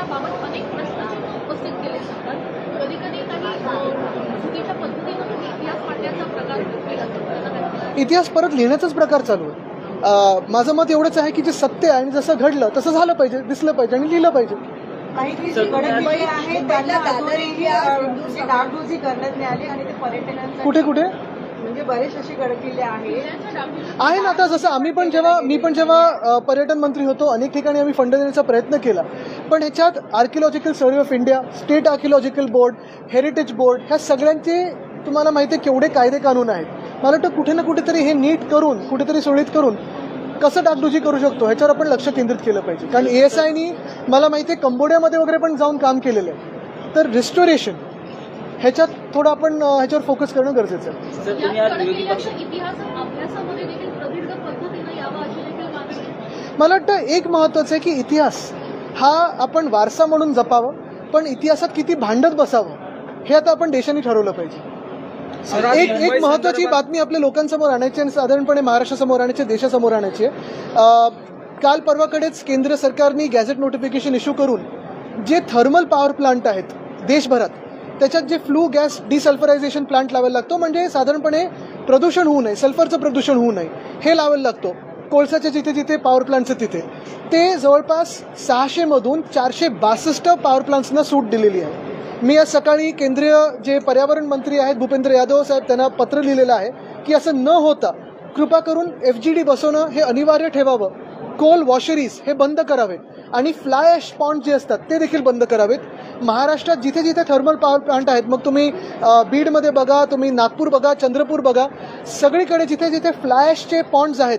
याबाबत अनेक प्रश्न उपस्थित केले जातात। कधी कधी काही चुकीच्या पद्धतीनं इतिहास मांडण्याचा प्रकार केला जातो। इतिहास परत लिहिण्याचाच प्रकार चालू आहे। माझं मत एवढंच आहे की जे सत्य आहे आणि जसं घडलं तसं झालं पाहिजे, दिसलं पाहिजे आणि लिहिलं पाहिजे। काही जी कडक आहे त्यांना डागडुजी करण्यात नाही आली आणि ते पर्यटनांसाठी कुठे कुठे म्हणजे बरेच असे गडकिल्ले आहे ना। आता जसं मी पण जेव्हा पर्यटन मंत्री होतो अनेक ठिकाणी आम्ही फंड देण्याचा प्रयत्न केला, पण ह्याच्यात archaeological survey of India, state archaeological board, heritage board ह्या सगळ्यांचे तुम्हाला माहिती आहे केवढे कायदे कानून आहेत। मला वाटतं कुठे ना कुठेतरी हे नीट करून कुठेतरी सुरळीत करून कसं डागडुजी करू शकतो ह्याच्यावर आपण लक्ष केंद्रित केलं पाहिजे। कारण ASIनी मला माहिती आहे कंबोडियामध्ये वगैरे पण जाऊन काम केलेलं आहे, तर रिस्टोरेशन ह्याच्यात थोडं आपण ह्याच्यावर फोकस करणं गरजेचं आहे। मला वाटतं एक महत्त्वाचं आहे की इतिहास हा आपण वारसा म्हणून जपावं, पण इतिहासात किती भांडत बसावं हे आता आपण देशाने ठरवलं पाहिजे। एक महत्त्वाची बातमी आपल्या लोकांसमोर आणायची आणि साधारणपणे महाराष्ट्रासमोर आणायची, देशासमोर आणायची आहे। काल परवाकडेच केंद्र सरकारने गॅझेट नोटिफिकेशन इश्यू करून जे थर्मल पॉवर प्लांट आहेत देशभरात त्याच्यात जे फ्लू गॅस डिसल्फरायझेशन प्लांट लावायला लागतो, म्हणजे साधारणपणे प्रदूषण होऊ नये, सल्फरचं प्रदूषण होऊ नये हे लावायला लागतो। कोळसाचे जिथे जिथे पॉवर प्लांटचं तिथे ते जवळपास 600 मधून 462 पॉवर प्लांट्सना सूट दिलेली आहे। मी आज सकाळी केंद्रीय जे पर्यावरण मंत्री आहेत भूपेंद्र यादव साहेब त्यांना पत्र लिहिलेलं आहे की असं न होता कृपा करून FGD बसवणं हे अनिवार्य ठेवावं, कोल वॉशरीज हे बंद करावेत आणि फ्लाय ॲश पॉन्ड जे असतात ते देखील बंद करावेत। महाराष्ट्रात जिथे जिथे थर्मल पॉवर प्लांट आहेत, मग तुम्ही बीडमध्ये बघा, तुम्ही नागपूर बघा, चंद्रपूर बघा, सगळीकडे जिथे जिथे फ्लाय ॲशचे पॉन्ड्स आहेत,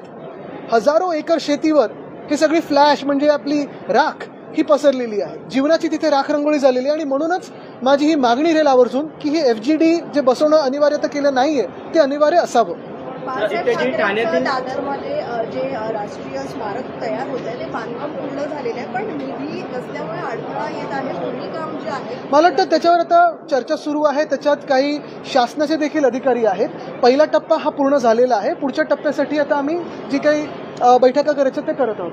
हजारो एकर शेतीवर हे सगळी फ्लाय ॲश म्हणजे आपली राख ही पसरलेली आहे। जीवनाची तिथे राख रंगोळी झालेली आहे आणि म्हणूनच माझी ही मागणी राहील आवर्जून की हे FGD जे बसवणं अनिवार्य तर केलं नाहीये ते अनिवार्य असावं। दादरमध्ये जे राष्ट्रीय स्मारक तयार होत आहे ते बांधकाम पूर्ण झालेलं आहे, पण निधी नसल्यामुळे अडथळा येत आहे। पूर्वी काम जे आहे मला वाटतं त्याच्यावर आता चर्चा सुरू आहे, त्याच्यात काही शासनाचे देखील अधिकारी आहेत। पहिला टप्पा हा पूर्ण झालेला आहे, पुढच्या टप्प्यासाठी आता आम्ही जी काही बैठका करायचं ते करत आहोत।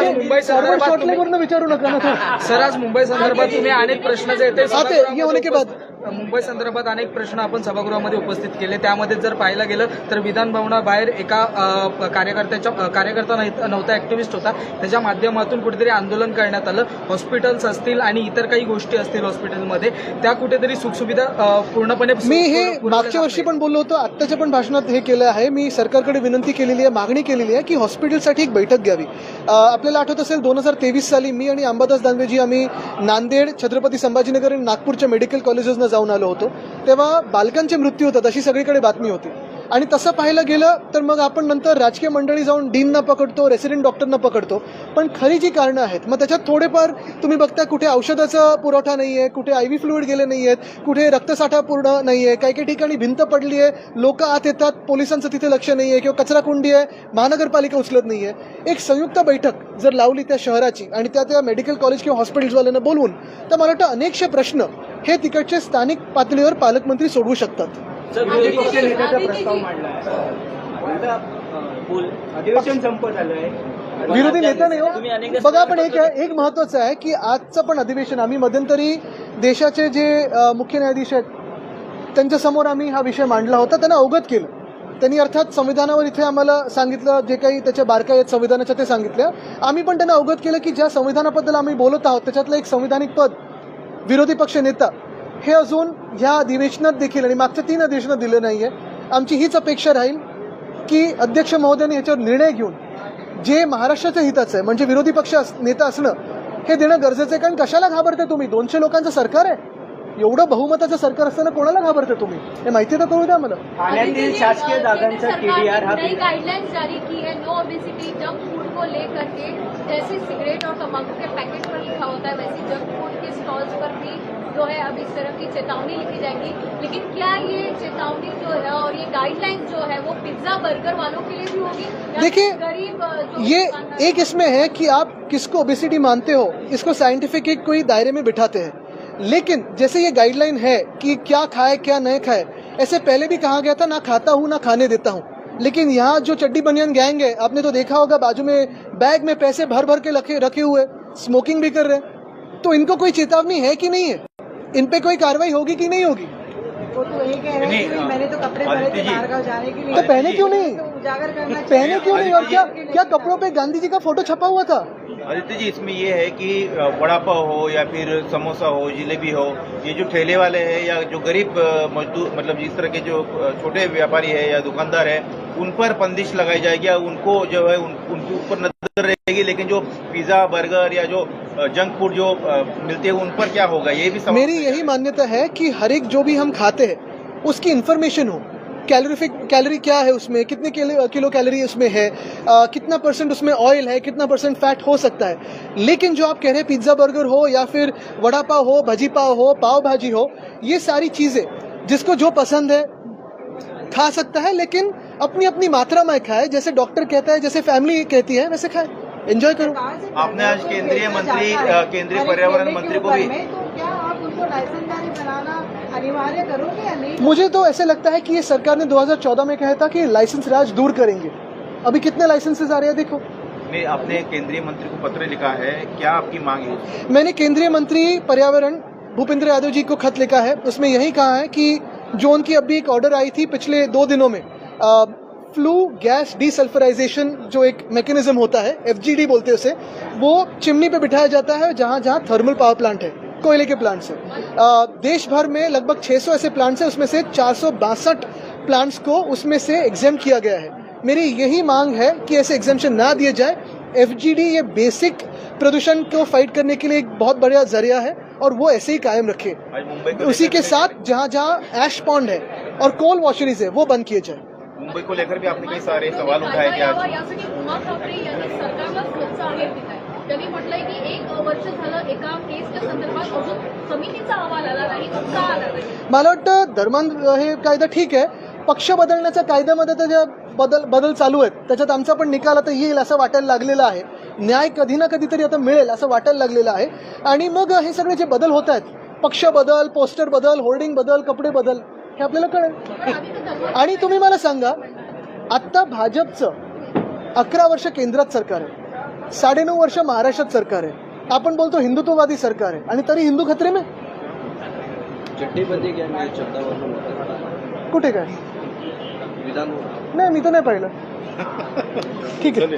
मुंबई विचारू नका ना सर, आज मुंबई संदर्भात तुम्ही अनेक प्रश्न जे येते मुंबई संदर्भात अनेक प्रश्न आपण सभागृहामध्ये उपस्थित केले। त्यामध्ये जर पाहायला गेलं तर विधान भवनाबाहेर एका कार्यकर्ता नव्हता, ऍक्टिव्हिस्ट होता, त्याच्या माध्यमातून कुठेतरी आंदोलन करण्यात आलं। हॉस्पिटल्स असतील आणि इतर काही गोष्टी असतील हॉस्पिटलमध्ये त्या कुठेतरी सुखसुविधा पूर्णपणे मी हे मागच्या वर्षी पण बोललो होतो, आत्ताच्या पण भाषणात हे केलं आहे। मी सरकारकडे विनंती केलेली आहे, मागणी केलेली आहे की हॉस्पिटलसाठी एक बैठक घ्यावी। आपल्याला आठवत असेल 2023 साली मी आणि अंबादास दानवेजी आम्ही नांदेड, छत्रपती संभाजीनगर आणि नागपूरच्या मेडिकल कॉलेजेसना जाऊन आलो होतो, तेव्हा बालकांचे मृत्यू होतात अशी सगळीकडे बातमी होती। आणि तसं पाहायला गेलं तर मग आपण नंतर राजकीय मंडळी जाऊन डीनना पकडतो, रेसिडेंट डॉक्टरना पकडतो, पण खरी जी कारणं आहेत मग त्याच्यात थोडेफार तुम्ही बघता कुठे औषधाचा पुरवठा नाहीये, कुठे IV फ्लुइड गेले नाहीयेत, कुठे रक्तसाठा पूर्ण नाहीये, काही काही ठिकाणी भिंत पडली आहे, लोक आत येतात, पोलिसांचं तिथे लक्ष नाहीये किंवा कचरा कुंडी आहे, महानगरपालिका उचलत नाहीये। एक संयुक्त बैठक जर लावली त्या शहराची आणि त्या मेडिकल कॉलेज किंवा हॉस्पिटल्सवाल्यांना बोलवून, तर मला वाटतं अनेकशे प्रश्न हे तिकडचे स्थानिक पातळीवर पालकमंत्री सोडवू शकतात। अधिवेशन संपत आलंय, विरोधी नेता नाही हो। बघा पण एक महत्वाचं आहे की आजचं पण अधिवेशन आम्ही मध्यंतरी देशाचे जे मुख्य न्यायाधीश आहेत त्यांच्या समोर आम्ही हा विषय मांडला होता, त्यांना अवगत केलं। त्यांनी अर्थात संविधानावर इथे आम्हाला सांगितलं, जे काही त्याच्या बारकाई आहेत संविधानाच्या ते सांगितलं। आम्ही पण त्यांना अवगत केलं की ज्या संविधानाबद्दल आम्ही बोलत आहोत त्याच्यातलं एक संविधानिक पद विरोधी पक्ष नेता हे अजून ह्या अधिवेशनात देखील आणि मागच्या 3 अधिवेशनात दिलं नाहीये। आमची हीच अपेक्षा राहील की अध्यक्ष महोदयांनी याच्यावर निर्णय घेऊन जे महाराष्ट्राच्या हिताचं आहे म्हणजे विरोधी पक्ष नेता असणं हे देणं गरजेचं आहे। कारण कशाला घाबरते तुम्ही? 200 लोकांचं सरकार आहे, एवढं बहुमताचं सरकार असताना कोणाला घाबरते तुम्ही? हे माहिती तर करू द्या मला। ठाण्यातील शासकीय जागांचा TDR हा गाइडलाइंस जारी की है, नो ओबेसिटी जंक फूड को लेकर के, जैसे सिगरेट और तंबाकू के पैकेट पर लिखा होता है वैसे जंक फूड के स्टॉल्स पर भी जो है अब इस तरह की चेतावनी लिखी जाएगी। लेकिन क्या ये चेतावनी जो है और ये गाइडलाइंस जो है वो पिज्जा बर्गर वालों के लिए भी होगी? देखिए गरीब ये एक इसमें है कि आप किसको ओबेसिटी मानते हो, इसको साइंटिफिक एक कोई दायरे में बिठाते हैं, लेकिन जैसे ये गाइडलाइन है कि क्या खाए क्या नहीं खाए, ऐसे पहले भी कहा गया था ना खाता हूँ ना खाने देता हूँ। लेकिन यहाँ जो चड्डी बनियान गैंग है, आपने तो देखा होगा बाजू में बैग में पैसे भर भर के रखे हुए, स्मोकिंग भी कर रहे हैं, तो इनको कोई चेतावनी है कि नहीं है? इन पे कोई कार्रवाई होगी कि नहीं होगी? वो तो यही कह रहे हैं कि मैंने तो कपड़े पहने थे बाहर जाने के लिए, तो पहने क्यों नहीं? तो उजागर करना पहने क्यों नहीं? और क्या कपड़ों पे गांधी जी का फोटो छपा हुआ था? आदित्य जी, इसमें ये है कि वड़ा पाव हो या फिर समोसा हो, जिलेबी हो, ये जो ठेले वाले हैं या जो गरीब मजदूर, मतलब जिस तरह के जो छोटे व्यापारी है या दुकानदार है, उन पर बंदिश लगाई जाएगी, उनको जो है उनके ऊपर नजर रहेगी। लेकिन जो पिज्जा, बर्गर या जो जंक फूड जो मिलते हैं, उन पर क्या होगा, ये भी मेरी यही मान्यता है कि हर एक जो भी हम खाते हैं उसकी इन्फॉर्मेशन हो, कैलोरी क्या है उसमें, कितने किलो कैलोरी उसमें है, कितना परसेंट उसमें ऑयल है, कितना परसेंट फैट हो सकता है। लेकिन जो आप कह रहे हैं पिज्जा बर्गर हो या फिर वड़ा पाव हो, भजी पाव हो, पाव भाजी हो, ये सारी चीजें जिसको जो पसंद है खा सकता है, लेकिन अपनी अपनी मात्रा में खाए। जैसे डॉक्टर कहता है, जैसे फैमिली कहती है, वैसे खाए, एंजॉय करो। आपने आज केंद्रीय मंत्री, केंद्रीय पर्यावरण मंत्री को भी, तो क्या आप उनको लाइसेंसदारी बनाना अनिवार्य करोगे या नहीं? मुझे तो ऐसे लगता है कि ये सरकार ने 2014 में कहा था कि लाइसेंस राज दूर करेंगे। अभी कितने लाइसेंसेस आ रहे हैं देखो। आपने केंद्रीय मंत्री को पत्र लिखा है, क्या आपकी मांग है? मैंने केंद्रीय मंत्री पर्यावरण भूपेंद्र यादव जी को खत लिखा है, उसमें यही कहा है कि जो उनकी अभी एक ऑर्डर आई थी पिछले 2 दिनों में, फ्लू गैस डीसल्फराइजेशन जो एक मैकेनिज्म होता है, FGD बोलते हैं उसे, वो चिमनी पे बिठाया जाता है जहां जहां थर्मल पावर प्लांट है, कोयले के प्लांट्स है। देश भर में लगभग 600 ऐसे प्लांट्स हैं, उसमें से 462 प्लांट्स को उसमें से एग्जेम्प्ट किया गया है। मेरी यही मांग है कि ऐसे एग्जेम्पशन ना दिए जाए। FGD ये बेसिक प्रदूषण को फाइट करने के लिए एक बहुत बड़ा जरिया है और वो ऐसे ही कायम रखे। उसी के साथ जहां जहां ऐश पॉन्ड है और कोल वॉशरीज है वो बंद किए जाए। मुंबई को लेकर भी आपने कई सारे सवाल उठाए थे आज। यासाठी उमा ठाकरे यांनी सरकारला प्रोत्साहन दिलं आहे. त्यांनी म्हटलंय की 1 वर्ष झालं एका केसच्या संदर्भात अजून समितीचा अहवाल आला नाही, तो का आला नाही? मला वाटतं धर्मांध हे कायदा ठीक आहे, पक्ष बदलण्याच्या कायद्यामध्ये त्याच्या बदल चालू आहेत, त्याच्यात आमचा पण निकाल आता येईल असं वाटायला लागलेलं आहे, न्याय कधी ना कधीतरी आता मिळेल असं वाटायला लागलेलं आहे। आणि मग हे सगळे जे बदल होत आहेत, पक्ष बदल, पोस्टर बदल, होर्डिंग बदल, कपडे बदल, हे आपल्याला कळेल। आणि तुम्ही मला सांगा, आता भाजपचं 11 वर्ष केंद्रात सरकार आहे, 9.5 वर्ष महाराष्ट्रात सरकार आहे, आपण बोलतो हिंदुत्ववादी सरकार आहे, आणि तरी हिंदू खतरे में चड्डीबंदी क्या नाही, शब्दावरून कुठे काय? विधान नाही, मी तर नाही पाहिलं। ठीक आहे।